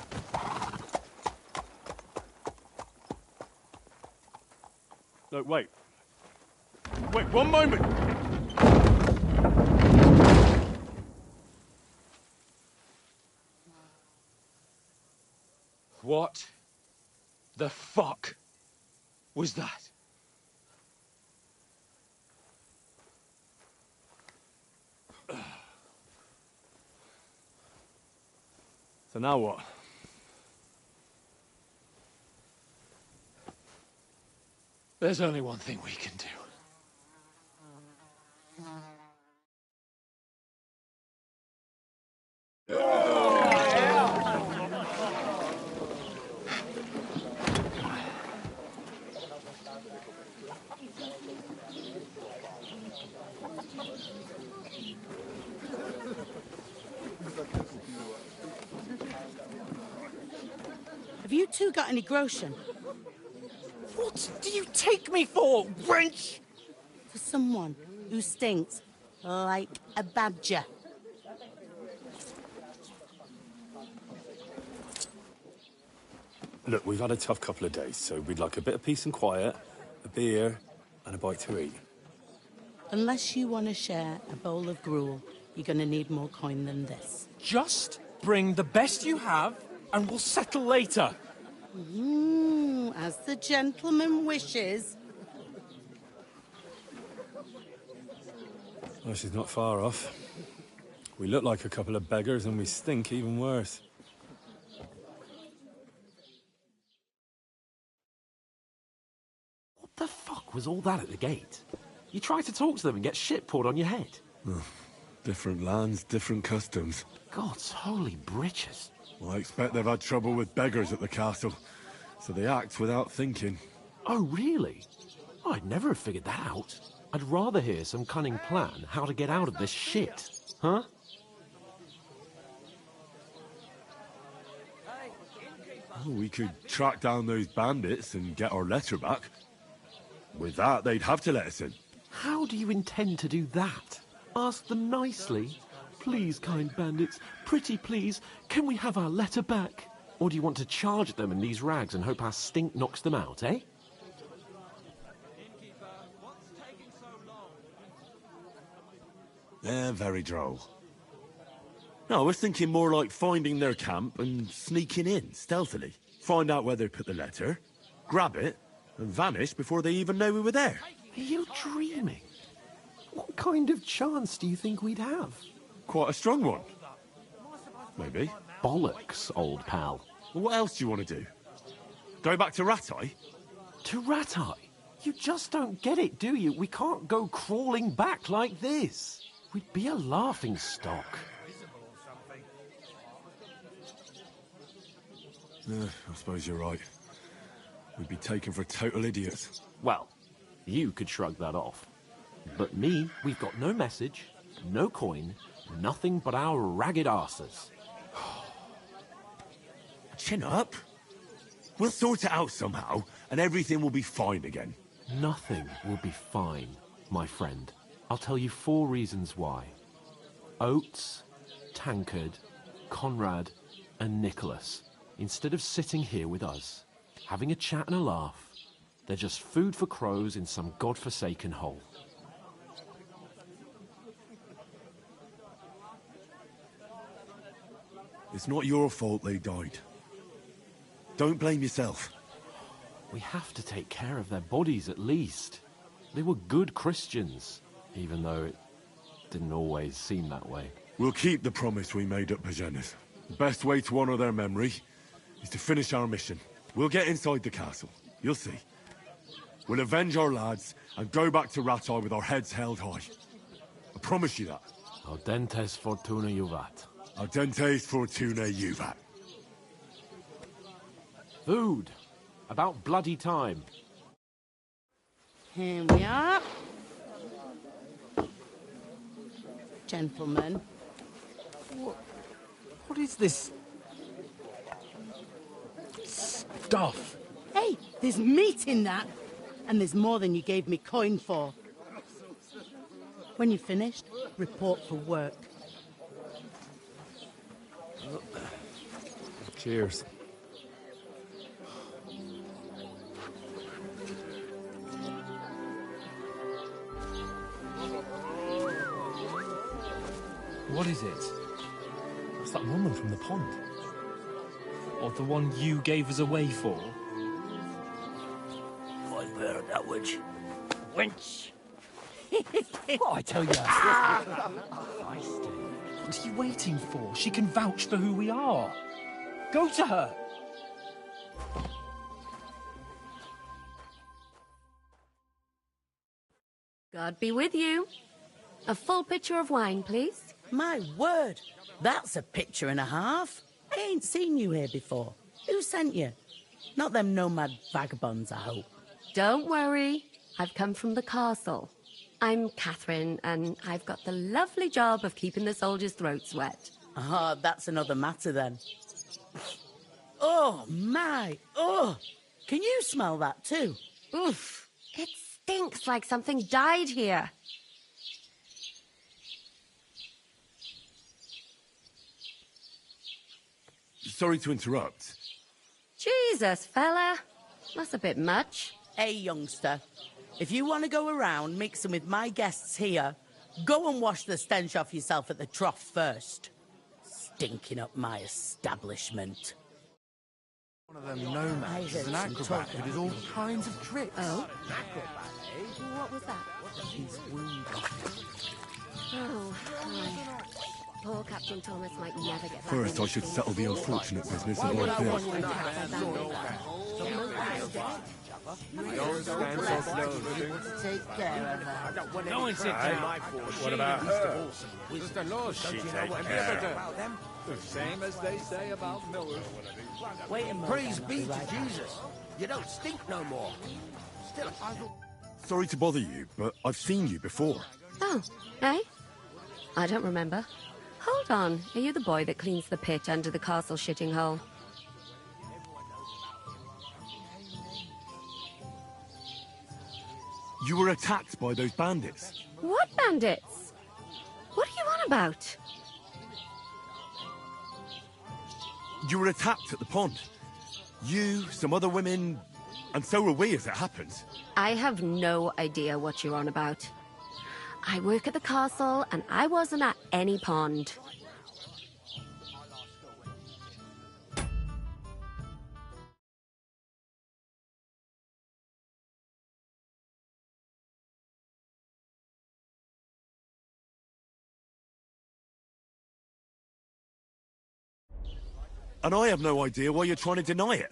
No, wait. Wait, one moment! What the fuck was that? So now what? There's only one thing we can do. Have you two got any groschen? What do you take me for, wench? For someone who stinks like a badger. Look, we've had a tough couple of days, so we'd like a bit of peace and quiet, a beer, and a bite to eat. Unless you want to share a bowl of gruel, you're going to need more coin than this. Just bring the best you have, and we'll settle later. As the gentleman wishes. Well, she's not far off. We look like a couple of beggars, and we stink even worse. What the fuck was all that at the gate? You try to talk to them and get shit poured on your head. Oh, different lands, different customs. God's holy britches. Well, I expect they've had trouble with beggars at the castle, so they act without thinking. Oh, really? I'd never have figured that out. I'd rather hear some cunning plan how to get out of this shit. Huh? Oh, we could track down those bandits and get our letter back. With that, they'd have to let us in. How do you intend to do that? Ask them nicely. Please, kind bandits, pretty please, can we have our letter back? Or do you want to charge them in these rags and hope our stink knocks them out, eh? They're very droll. No, I was thinking more like finding their camp and sneaking in, stealthily. Find out where they put the letter, grab it, and vanish before they even know we were there. Are you dreaming? What kind of chance do you think we'd have? Quite a strong one. Maybe. Bollocks, old pal. Well, what else do you want to do? Go back to Ratai? To Ratai? You just don't get it, do you? We can't go crawling back like this. We'd be a laughing stock. I suppose you're right. We'd be taken for total idiots. Well, you could shrug that off. But me, we've got no message, no coin, nothing but our ragged arses. Chin up. We'll sort it out somehow, and everything will be fine again. Nothing will be fine, my friend. I'll tell you 4 reasons why. Oates, Tankard, Conrad, and Nicholas, instead of sitting here with us, having a chat and a laugh, they're just food for crows in some godforsaken hole. It's not your fault they died. Don't blame yourself. We have to take care of their bodies at least. They were good Christians, even though it didn't always seem that way. We'll keep the promise we made at Bajenas. The best way to honor their memory is to finish our mission. We'll get inside the castle. You'll see. We'll avenge our lads and go back to Ratai with our heads held high. I promise you that. Audentes fortuna juvat. Audentes fortuna juvat. Food. About bloody time. Here we are. Gentlemen. What is this stuff? Hey, there's meat in that. And there's more than you gave me coin for. When you're finished, report for work. Cheers. What is it? It's that woman from the pond. Or the one you gave us away for? I've heard that witch. Wench! Oh, I tell you. What are you waiting for? She can vouch for who we are. Go to her. God be with you. A full pitcher of wine, please. My word, that's a picture and a half. I ain't seen you here before. Who sent you? Not them nomad vagabonds, I hope. Don't worry. I've come from the castle. I'm Catherine, and I've got the lovely job of keeping the soldiers' throats wet. Ah, that's another matter then. Oh, my. Oh, can you smell that too? Oof. It stinks like something died here. Sorry to interrupt. Jesus, fella. That's a bit much. Hey, youngster. If you want to go around mixing with my guests here, go and wash the stench off yourself at the trough first. Stinking up my establishment. One of them nomads is an acrobat who did all kinds of tricks. Oh? Acrobat, eh? What was that? He's wounded. Oh, my. Poor Captain Thomas might never get back. First, I should settle the unfortunate business of my bill. No one sit down. What about her? Does the law she take care of? The same as they say about millers. Wait a moment. Praise be to Jesus. You don't stink no more. Still, I thought... Sorry to bother you, but I've seen you before. Oh, eh? I don't remember. Hold on. Are you the boy that cleans the pit under the castle shitting hole? You were attacked by those bandits. What bandits? What are you on about? You were attacked at the pond. You, some other women, and so were we, as it happens. I have no idea what you're on about. I work at the castle, and I wasn't at any pond. And I have no idea why you're trying to deny it.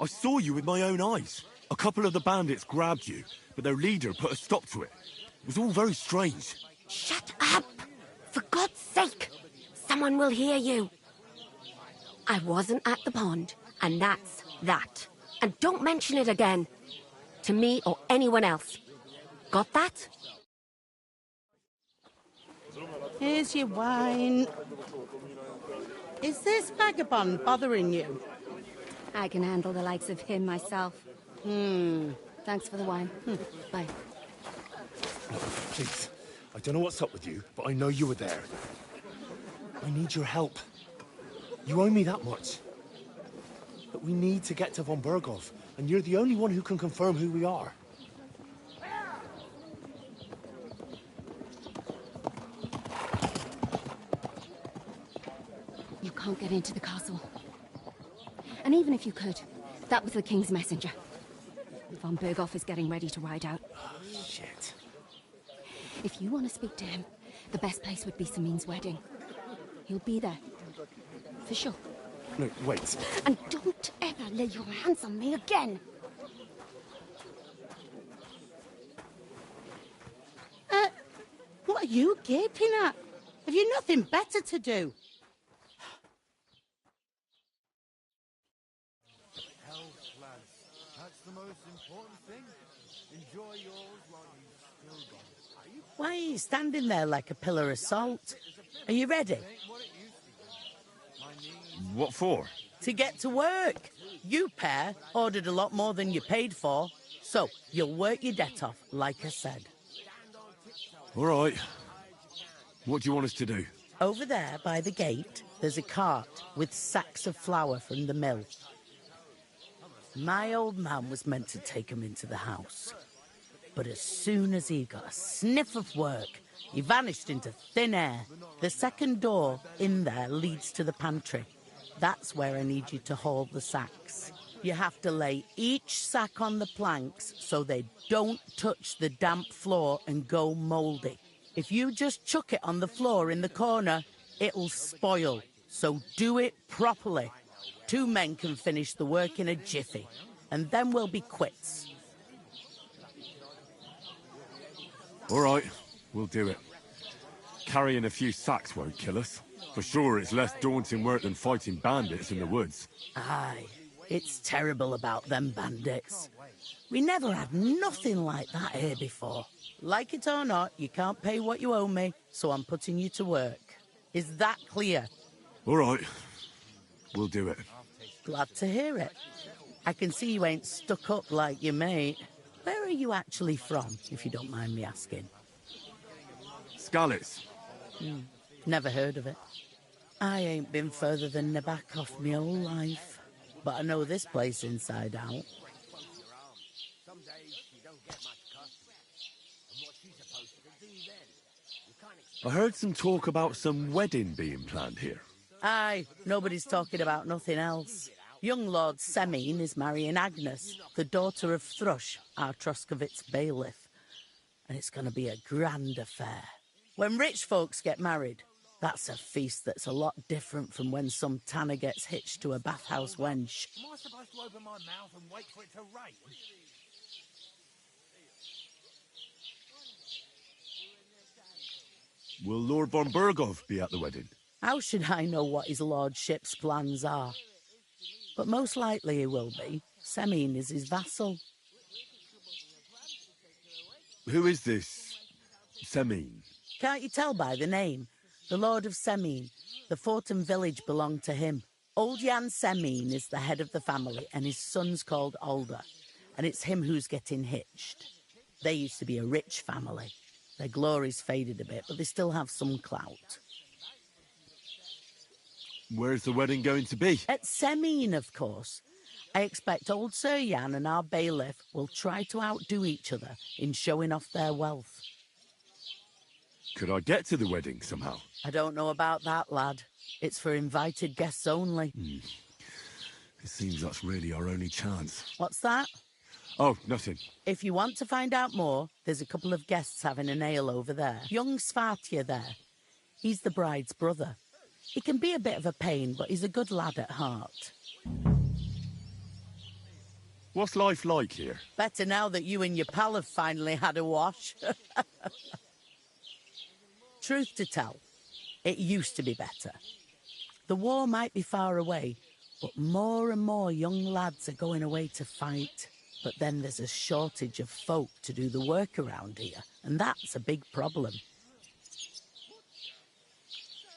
I saw you with my own eyes. A couple of the bandits grabbed you, but their leader put a stop to it. It was all very strange. Shut up! For God's sake! Someone will hear you. I wasn't at the pond, and that's that. And don't mention it again. To me or anyone else. Got that? Here's your wine. Is this vagabond bothering you? I can handle the likes of him myself. Thanks for the wine. Bye. Please, I don't know what's up with you, but I know you were there. I need your help. You owe me that much. But we need to get to von Berghoff, and you're the only one who can confirm who we are. You can't get into the castle. And even if you could, that was the King's messenger. Von Berghoff is getting ready to ride out. Oh, shit. If you want to speak to him, the best place would be Samin's wedding. He'll be there. For sure. No, wait. And don't ever lay your hands on me again! What are you gaping at? Have you nothing better to do? That's the most important thing. Enjoy yours while you've still got it. Why are you standing there like a pillar of salt? Are you ready? What for? To get to work. You pair ordered a lot more than you paid for, so you'll work your debt off, like I said. All right. What do you want us to do? Over there by the gate, there's a cart with sacks of flour from the mill. My old man was meant to take 'em into the house. But as soon as he got a sniff of work, he vanished into thin air. The second door in there leads to the pantry. That's where I need you to haul the sacks. You have to lay each sack on the planks so they don't touch the damp floor and go mouldy. If you just chuck it on the floor in the corner, it'll spoil. So do it properly. 2 men can finish the work in a jiffy, and then we'll be quits. All right, we'll do it. Carrying a few sacks won't kill us. For sure, it's less daunting work than fighting bandits in the woods. Aye, it's terrible about them bandits. We never had nothing like that here before. Like it or not, you can't pay what you owe me, so I'm putting you to work. Is that clear? All right, we'll do it. Glad to hear it. I can see you ain't stuck up like your mate. Where are you actually from, if you don't mind me asking? Skalitz. Never heard of it. I ain't been further than Nabakov my whole life, but I know this place inside out. Some days she don't get much custody. And what's she supposed to do then? You can't expect... I heard some talk about some wedding being planned here. Aye, nobody's talking about nothing else. Young Lord Semine is marrying Agnes, the daughter of Thrush, our Troskovitz bailiff. And it's going to be a grand affair. When rich folks get married, that's a feast that's a lot different from when some tanner gets hitched to a bathhouse wench. Am I supposed to open my mouth and wait for it to rain? Will Lord von Bergov be at the wedding? How should I know what his lordship's plans are? But most likely he will be. Semine is his vassal. Who is this Semine? Can't you tell by the name? The Lord of Semine. The fort and village belong to him. Old Jan Semine is the head of the family, and his son's called Alder. And it's him who's getting hitched. They used to be a rich family. Their glory's faded a bit, but they still have some clout. Where's the wedding going to be? At Semine, of course. I expect old Sir Jan and our bailiff will try to outdo each other in showing off their wealth. Could I get to the wedding somehow? I don't know about that, lad. It's for invited guests only. It seems that's really our only chance. What's that? Oh, nothing. If you want to find out more, there's a couple of guests having an ale over there. Young Svartje there. He's the bride's brother. He can be a bit of a pain, but he's a good lad at heart. What's life like here? Better now that you and your pal have finally had a wash. Truth to tell, it used to be better. The war might be far away, but more and more young lads are going away to fight. But then there's a shortage of folk to do the work around here, and that's a big problem.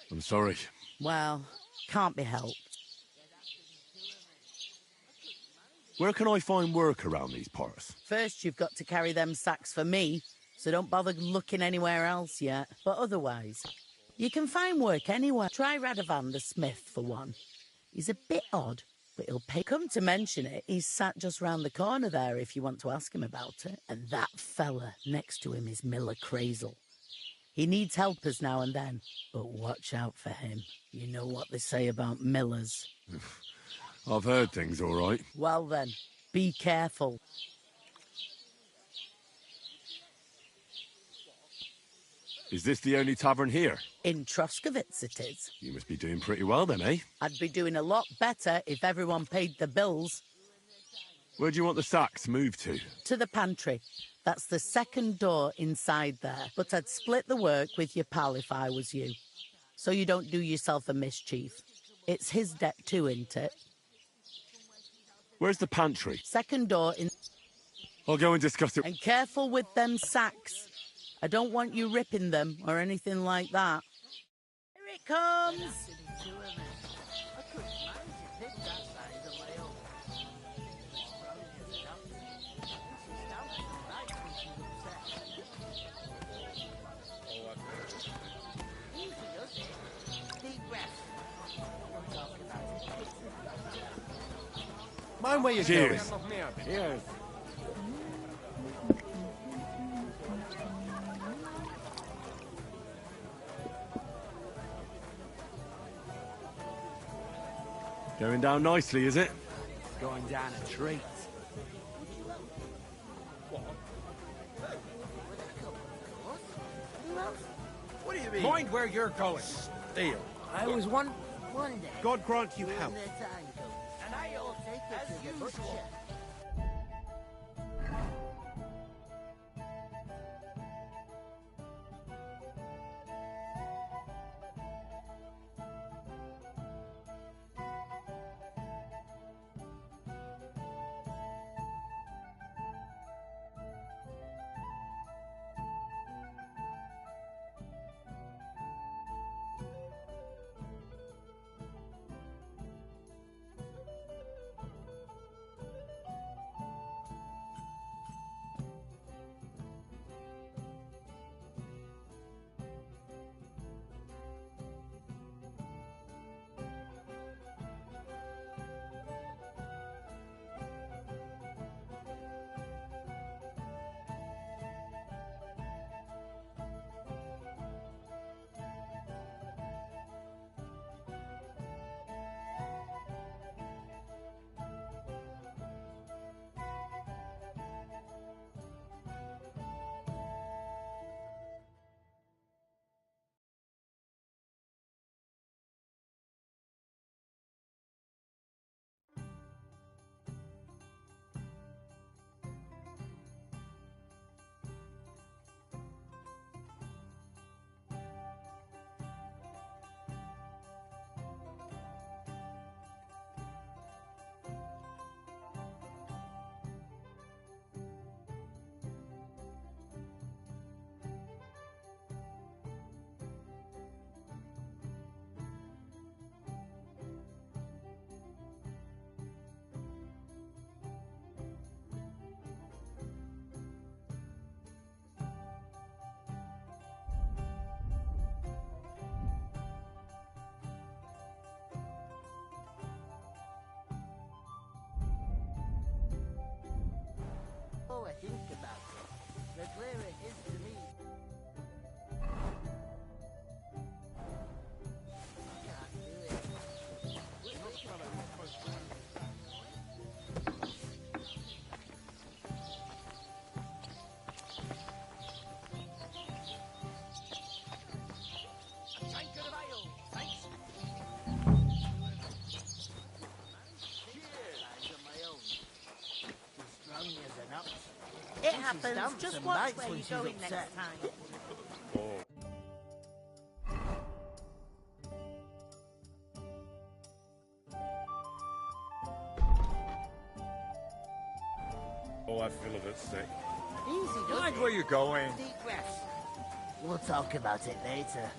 I'm sorry. Well, can't be helped. Where can I find work around these parts? First, you've got to carry them sacks for me, so don't bother looking anywhere else yet. But otherwise, you can find work anywhere. Try Radovan the smith for one. He's a bit odd, but he'll pay. Come to mention it, he's sat just round the corner there if you want to ask him about it. And that fella next to him is Miller Crazel. He needs helpers now and then, but watch out for him. You know what they say about millers. I've heard things all right. Well then, be careful. Is this the only tavern here? In Troskovitz it is. You must be doing pretty well then, eh? I'd be doing a lot better if everyone paid the bills. Where do you want the sacks moved to? To the pantry. That's the second door inside there. But I'd split the work with your pal if I was you. So you don't do yourself a mischief. It's his debt too, isn't it? Where's the pantry? Second door in... I'll go and discuss it. And careful with them sacks. I don't want you ripping them or anything like that. Here it comes! Mind where you're Cheers. going. Cheers. Going down nicely, is it? Going down a treat. What do you mean? Mind where you're going. Steal. I was wondering. God grant you health. And I'll take it to the butcher. think about it, the clearer it is to me. I can't do it. A tankard of ale, thanks. Cheers! On my own. She's strong as an ox. It She happens. stamps Just and watch bites where when you're she's going upset. next time. Oh, I feel a bit sick. Easy, Mind where you're going. Deep breaths. We'll talk about it later.